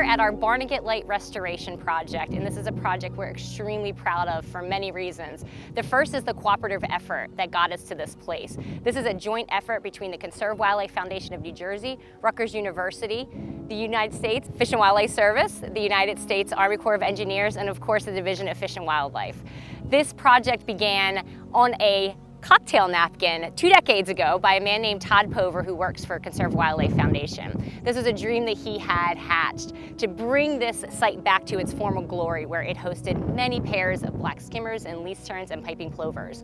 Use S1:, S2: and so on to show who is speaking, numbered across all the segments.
S1: here at our Barnegat Light Restoration Project, and this is a project we're extremely proud of for many reasons. The first is the cooperative effort that got us to this place. This is a joint effort between the Conserve Wildlife Foundation of New Jersey, Rutgers University, the United States Fish and Wildlife Service, the United States Army Corps of Engineers, and of course the Division of Fish and Wildlife. This project began on a cocktail napkin 2 decades ago by a man named Todd Pover who works for Conserve Wildlife Foundation. This was a dream that he had hatched to bring this site back to its former glory, where it hosted many pairs of black skimmers and least terns and piping plovers.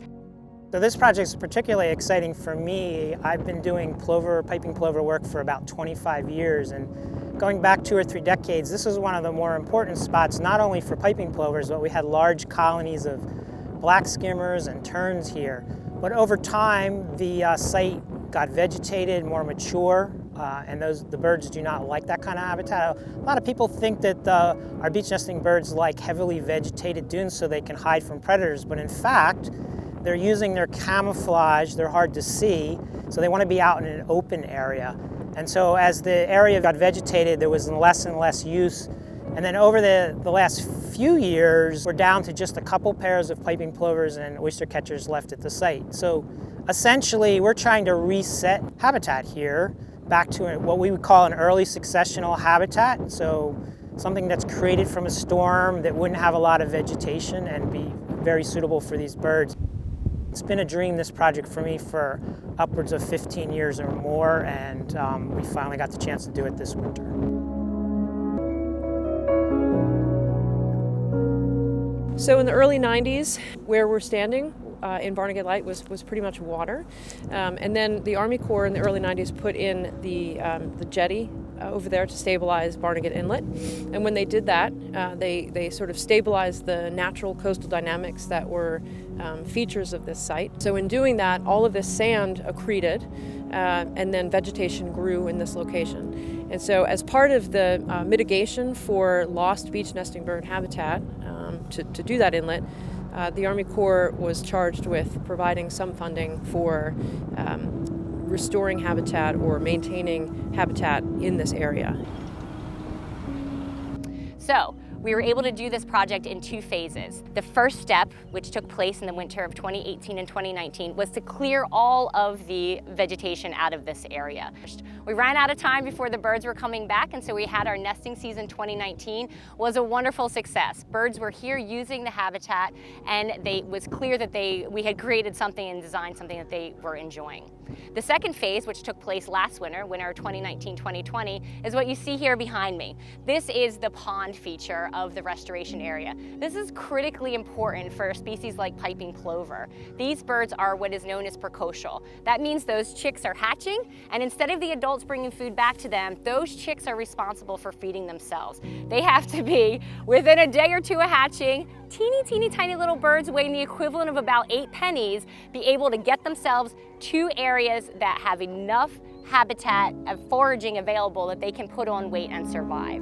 S2: So this project is particularly exciting for me. I've been doing piping plover work for about 25 years, and going back 2 or 3 decades, this is one of the more important spots, not only for piping plovers, but we had large colonies of black skimmers and terns here. But over time, the site got vegetated, more mature, and the birds do not like that kind of habitat. A lot of people think that our beach nesting birds like heavily vegetated dunes so they can hide from predators, but in fact, they're using their camouflage, they're hard to see, so they want to be out in an open area. And so as the area got vegetated, there was less and less use. And then over the last few years, we're down to just a couple pairs of piping plovers and oyster catchers left at the site. So essentially, we're trying to reset habitat here back to what we would call an early successional habitat. So something that's created from a storm that wouldn't have a lot of vegetation and be very suitable for these birds. It's been a dream, this project, for me for upwards of 15 years or more, and we finally got the chance to do it this winter.
S3: So in the early 90s, where we're standing in Barnegat Light was pretty much water. And then the Army Corps in the early 90s put in the jetty over there to stabilize Barnegat Inlet. And when they did that, they sort of stabilized the natural coastal dynamics that were features of this site. So in doing that, all of this sand accreted, and then vegetation grew in this location. And so as part of the mitigation for lost beach nesting bird habitat, to do that inlet, the Army Corps was charged with providing some funding for restoring habitat or maintaining habitat in this area.
S1: So, we were able to do this project in 2 phases. The first step, which took place in the winter of 2018 and 2019, was to clear all of the vegetation out of this area. We ran out of time before the birds were coming back, and so we had our nesting season 2019 was a wonderful success. Birds were here using the habitat, and it was clear that we had created something and designed something that they were enjoying. The second phase, which took place last winter 2019-2020, is what you see here behind me. This is the pond feature of the restoration area. This is critically important for a species like piping plover. These birds are what is known as precocial. That means those chicks are hatching, and instead of the adults bringing food back to them, those chicks are responsible for feeding themselves. They have to be within a day or 2 of hatching. Teeny tiny little birds weighing the equivalent of about 8 pennies be able to get themselves to areas that have enough habitat of foraging available that they can put on weight and survive.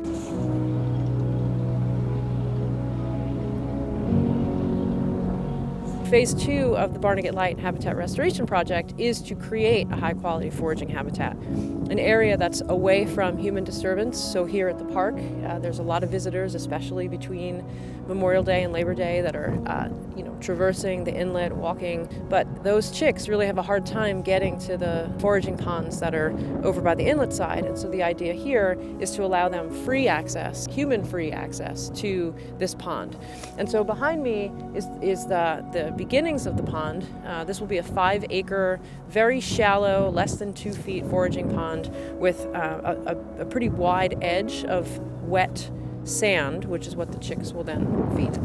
S3: Phase 2 of the Barnegat Light Habitat Restoration Project is to create a high-quality foraging habitat, an area that's away from human disturbance. So here at the park, there's a lot of visitors, especially between Memorial Day and Labor Day, that are traversing the inlet, walking. But those chicks really have a hard time getting to the foraging ponds that are over by the inlet side. And so the idea here is to allow them free access, human-free access to this pond. And so behind me is the beginnings of the pond. This will be a 5-acre, very shallow, less than 2 feet foraging pond with a pretty wide edge of wet sand, which is what the chicks will then feed.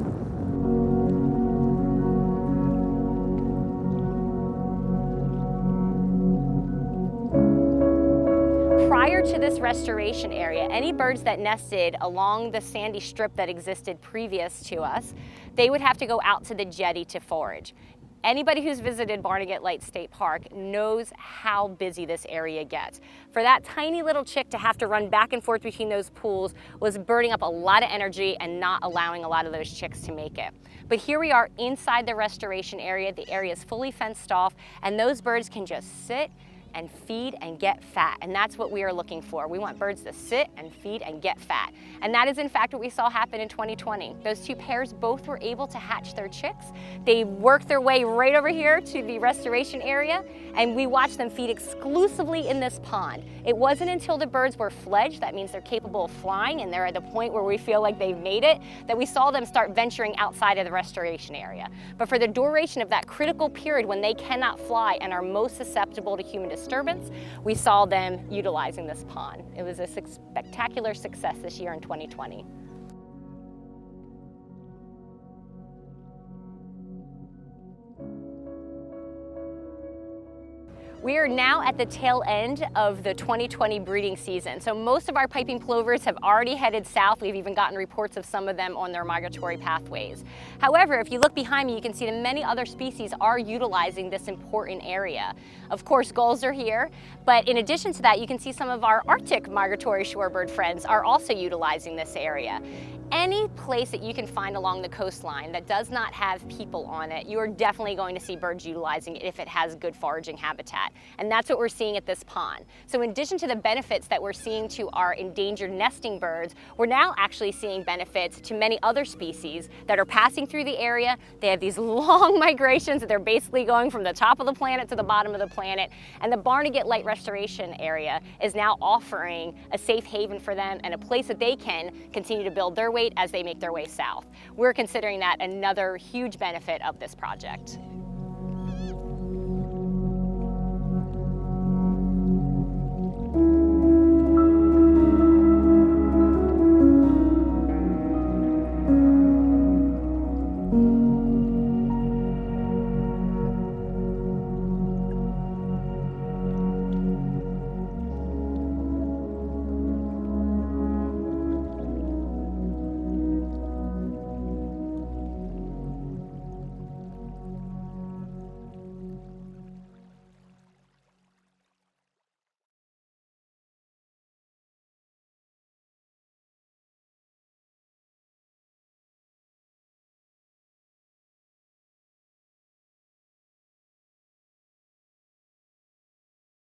S1: Prior to this restoration area, any birds that nested along the sandy strip that existed previous to us, they would have to go out to the jetty to forage. Anybody who's visited Barnegat Light State Park knows how busy this area gets. For that tiny little chick to have to run back and forth between those pools was burning up a lot of energy and not allowing a lot of those chicks to make it. But here we are inside the restoration area. The area is fully fenced off, and those birds can just sit, and feed and get fat. And that's what we are looking for. We want birds to sit and feed and get fat. And that is in fact what we saw happen in 2020. Those two pairs both were able to hatch their chicks. They worked their way right over here to the restoration area, and we watched them feed exclusively in this pond. It wasn't until the birds were fledged, that means they're capable of flying and they're at the point where we feel like they've made it, that we saw them start venturing outside of the restoration area. But for the duration of that critical period when they cannot fly and are most susceptible to human disturbance, we saw them utilizing this pond. It was a spectacular success this year in 2020. We are now at the tail end of the 2020 breeding season. So most of our piping plovers have already headed south. We've even gotten reports of some of them on their migratory pathways. However, if you look behind me, you can see that many other species are utilizing this important area. Of course, gulls are here, but in addition to that, you can see some of our Arctic migratory shorebird friends are also utilizing this area. Any place that you can find along the coastline that does not have people on it, you are definitely going to see birds utilizing it if it has good foraging habitat. And that's what we're seeing at this pond. So in addition to the benefits that we're seeing to our endangered nesting birds, we're now actually seeing benefits to many other species that are passing through the area. They have these long migrations that they're basically going from the top of the planet to the bottom of the planet. And the Barnegat Light Restoration area is now offering a safe haven for them and a place that they can continue to build their weight as they make their way south. We're considering that another huge benefit of this project.